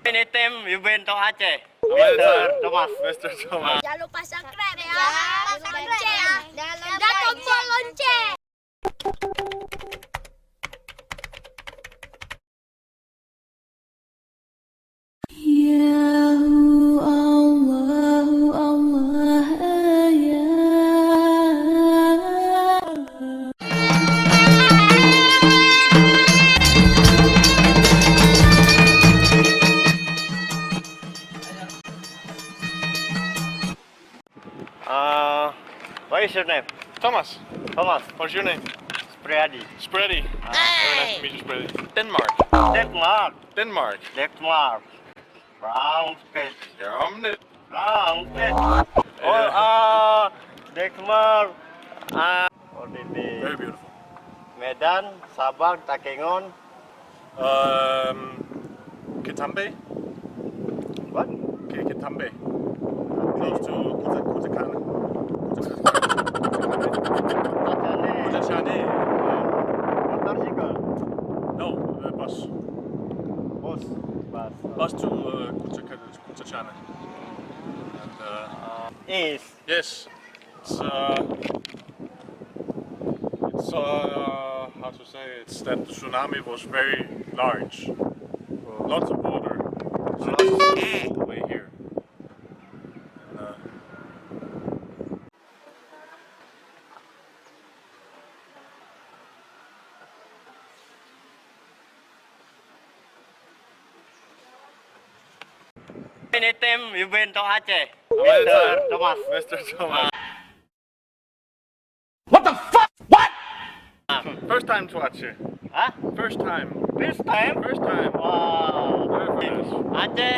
Ini tim Bule Aceh. Mr. Thomas. Mr. Thomas. Jangan lupa subscribe ya. Lonceng. Dan tombol lonceng. What is your name? Thomas. Thomas. What's your name? Spredi. Spready. Very nice to meet you, Spready. Denmark. Denmark. Denmark. Denmark. Brown fish. Brown it. Brown fish. Oh, Denmark. What is Very this? beautiful. Medan, Sabang, Takengon. Kitambe. What? Kitambe. Close to Kocak. Motorcycle. No, bus. Bus. Bus. Bus to Kocak. And East. yes, it's how to say it? It's that the tsunami was very large. Lots of water. So it's way here. And, Ini tim Bule Aceh. Mr. Thomas. Mr. Thomas. What the fuck? What? First time to Aceh. Huh? First time. This time? First time. Wow. Very nice. Aceh,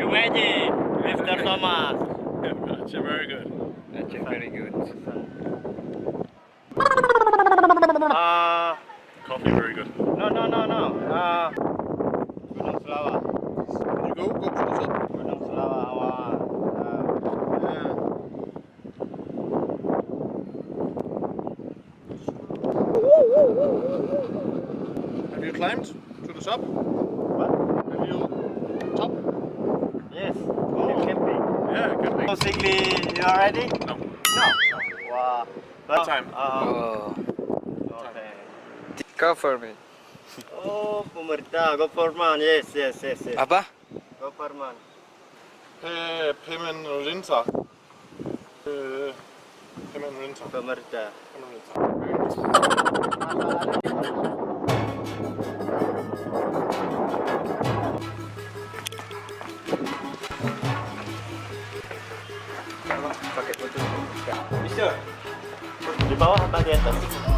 imagine, Mr. Thomas. Aceh, very good. Aceh, very good. Coffee, very good. No. Gunung Seulawah. You go to the top. Gunung Seulawah. Have you climbed to the top? What? Have you top? Yes. Camping. Yeah, camping. Oh, Sigli, you are ready? No. No. Wow. That time. Oh, Okay. cover me. Oh, pemerintah, government. Yes. Apa? Government. Payment Rinta. Payment Rinta. Pemerintah. Pakai foto. Bisa. Di bawah apa di atas?